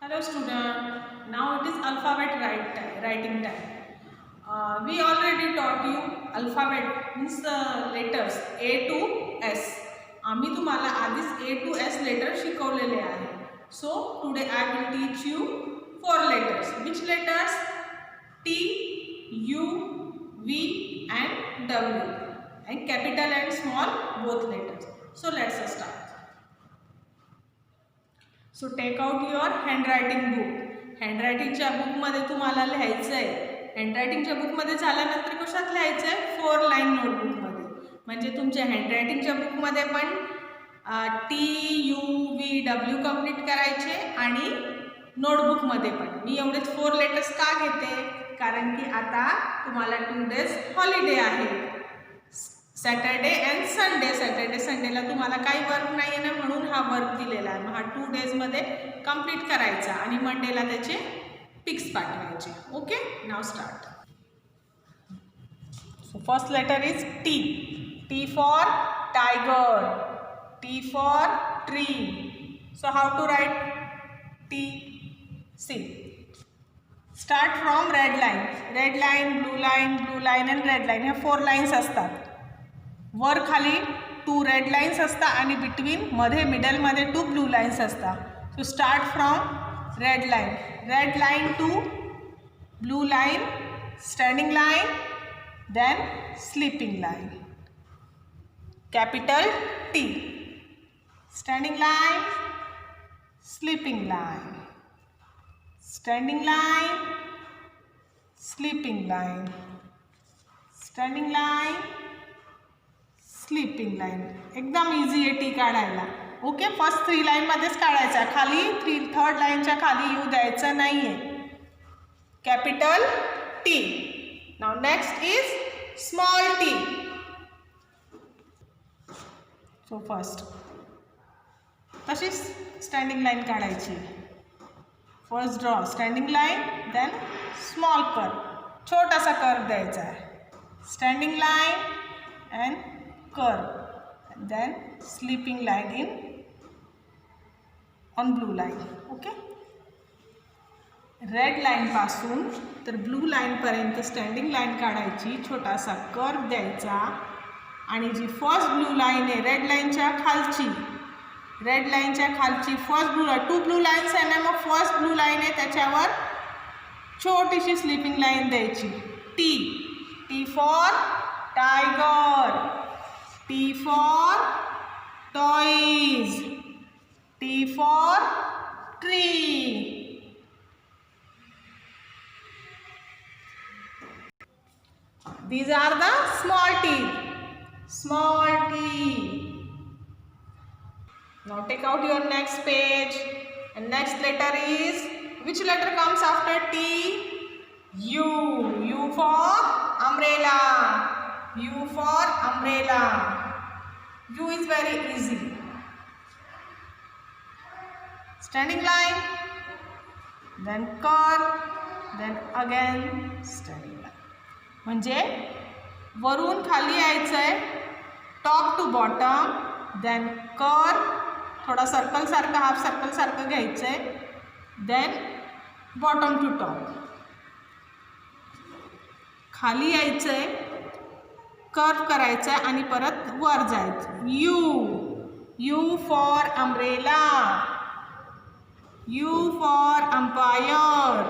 Hello student, now it is alphabet writing time. We already taught you alphabet means letters A to S. आम्ही तुम्हाला आधीच A to S letter शिकवलेले आहे. So today I will teach you 4 letters. Which letters? T, U, V and W. And capital and small both letters. So let's start. So take out your handwriting book. हँडरायटिंगच्या बुकमध्ये तुम्हाला लिहायचं आहे. हँडरायटिंगच्या बुकमध्ये झाल्यानंतर कशात लिहायचं आहे? 4 लाईन नोटबुकमध्ये. म्हणजे तुमच्या हँडरायटिंगच्या बुकमध्ये पण TUVW कंप्लीट करायचे आणि नोटबुकमध्ये पण. मी एवढेच 4 लेटर्स का घेते? कारण की आता तुम्हाला 2 days हॉलिडे आहे. Saturday and Sunday. सॅटर्डे संडेला तुम्हाला काही वर्क नाही आहे ना, म्हणून हा वर्क दिलेला आहे. मग हा 2 daysमध्ये कंप्लीट करायचा आणि मंडेला त्याचे पिक्स पाठवायचे. Okay, now start. So first letter is T. T for tiger. T for tree. So how to write T? See. Start from red line. Red line, blue line, blue line and red line. ह्या 4 lines असतात. वर खाली 2 red lines असतात आणि between मध्ये मिडलमध्ये 2 blue lines असतात. So start from red line. Red line to blue line, standing line, then sleeping line. Capital T. Standing line, sleeping line, standing line, sleeping line, standing line, sleeping line. एकदम easy आहे T काढायला. Okay, first 3 लाईनमध्येच काढायचा आहे. खाली third लाईनच्या खाली you द्यायचं नाही आहे. Capital T. Now next is small T. So first तशीच स्टँडिंग लाईन काढायची. First draw standing line, then small curve, छोटासा कर्व द्यायचा आहे. Standing line and curve and then sleeping line on blue line. Okay, red line पासून तर blue line पर्यंत standing line काढायची. छोटासा कर्व द्यायचा आणि जी फर्स्ट ब्लू लाईन आहे रेड लाईनच्या खालची, रेड लाईनच्या खालची first blue line, 2 blue lines आहे ना, मग फर्स्ट ब्लू लाईन आहे त्याच्यावर छोटीशी स्लीपिंग लाईन द्यायची. T. T for tiger. T for toys. T for tree. These are the small T. Small T. Now take out your next page. And next letter is, which letter comes after T? U. U for umbrella. U for umbrella. U is very easy. Standing line, then curve, then again standing line. म्हणजे वरून खाली यायचं आहे, top to bottom, then curve, थोडा circle सारखं, half circle सारखं घ्यायचं आहे, देन बॉटम टू टॉप. खाली यायचं आहे, कर्व करायचं आहे आणि परत वर जायचं. U. U for umbrella. U for umpire.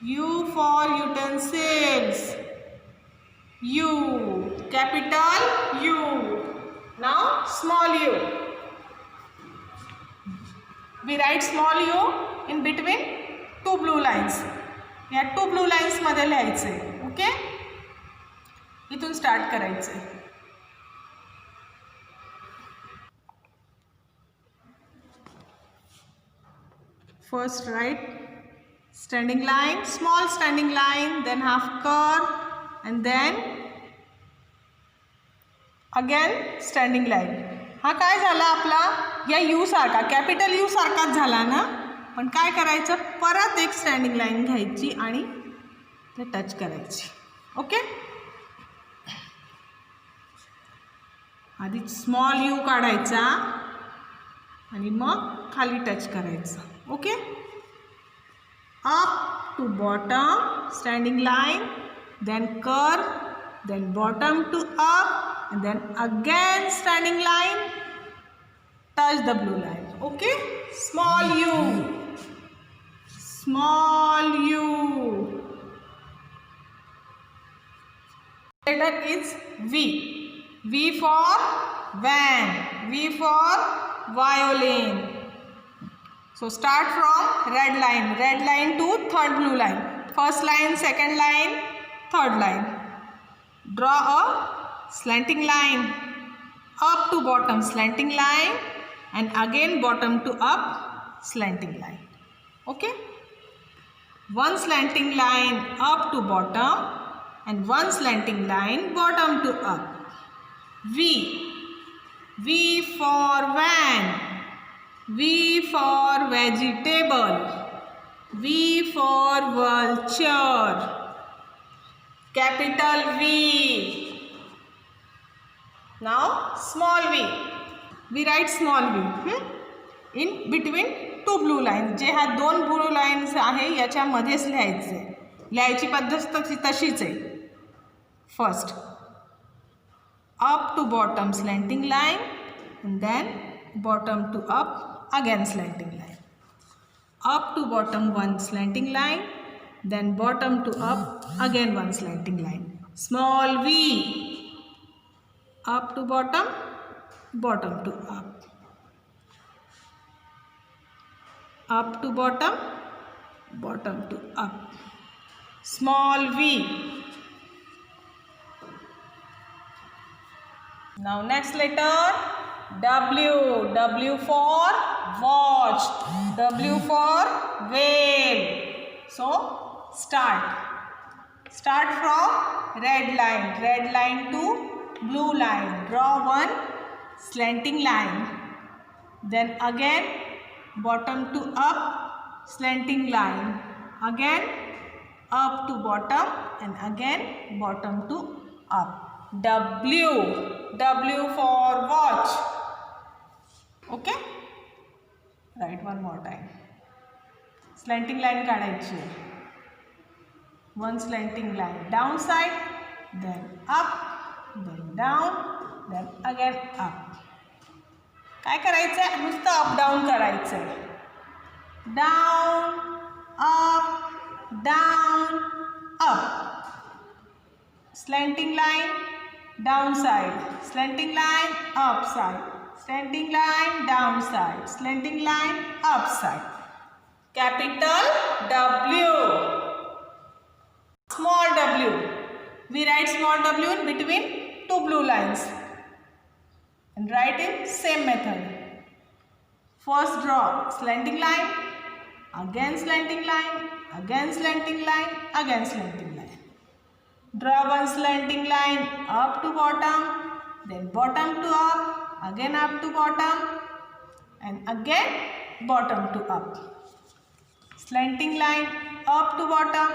U for utensils. U. Capital U. Now small U. We write small U in between 2 blue lines. या 2 ब्लू लाईन्समध्ये लिहायचं आहे. ओके, इथून स्टार्ट करायचं आहे. First write standing line, small standing line, then half curve and then again standing line. हा काय झाला आपला या यू सारखा, कॅपिटल यू सारखाच झाला ना, पण काय करायचं, परत एक स्टँडिंग लाईन घ्यायची आणि ते टच करायची. ओके, आधी स्मॉल यू काढायचा आणि मग खाली टच करायचं. Okay, up to bottom, standing line, then curve, then bottom to up, and then again standing line, touch the blue line. Okay? Small u. Small u. Letter is V. V for van. V for violin. So start from red line to third blue line. First line, second line, third line. Draw a slanting line. Up to bottom slanting line, and again bottom to up slanting line. Okay? One slanting line up to bottom and one slanting line bottom to up. V. V for van. V for vegetable. V for vulture. Capital V. Now small v. We write small v. In between two blue lines. जे ह्या दोन blue lines आहे याच्यामध्येच लिहायचे. लिहायची पद्धत तशीच आहे. First, up to bottom slanting line, and then bottom to up again slanting line. Up to bottom one slanting line, then bottom to up again one slanting line. Small v. Up to bottom, bottom to up. Up to bottom, bottom to up. Small v. Now next letter W. W for watch. W for wave. So start. Start from red line to blue line. Draw one slanting line. Then again bottom to up slanting line. Again up to bottom and again bottom to up. W. W for watch. Okay? Write one more time. Slanting line काढायची. One slanting line down side, then up, then down, then again up. काय करायचंय? नुसतं up down करायचंय. Down, up. Slanting line down side, slanting line up side, slanting line down side, slanting line up side. Capital W. Small w. We write small w in between two blue lines and write in same method. First draw slanting line, again slanting line, again slanting line, again slanting line. Draw one slanting line up to bottom, then bottom to up, again up to bottom, and again bottom to up. Slanting line up to bottom,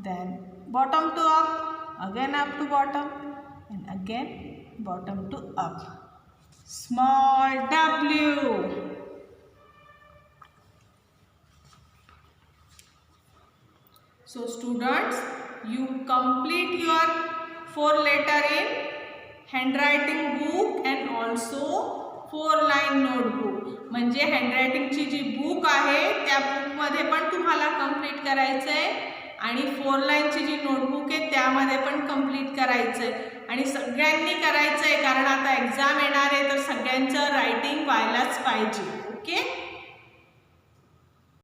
then bottom to up, again up to bottom, and again bottom to up. Small w. So students, you complete your 4 letter in handwriting book and also 4 line notebook. म्हणजे हँडरायटिंगची जी book आहे त्या बुकमध्ये पण तुम्हाला complete करायचं आहे आणि 4 लाईनची जी notebook आहे त्यामध्ये पण कंप्लीट करायचं आहे आणि सगळ्यांनी करायचं आहे कारण आता एक्झाम येणार आहे तर सगळ्यांचं रायटिंग व्हायलाच पाहिजे. ओके.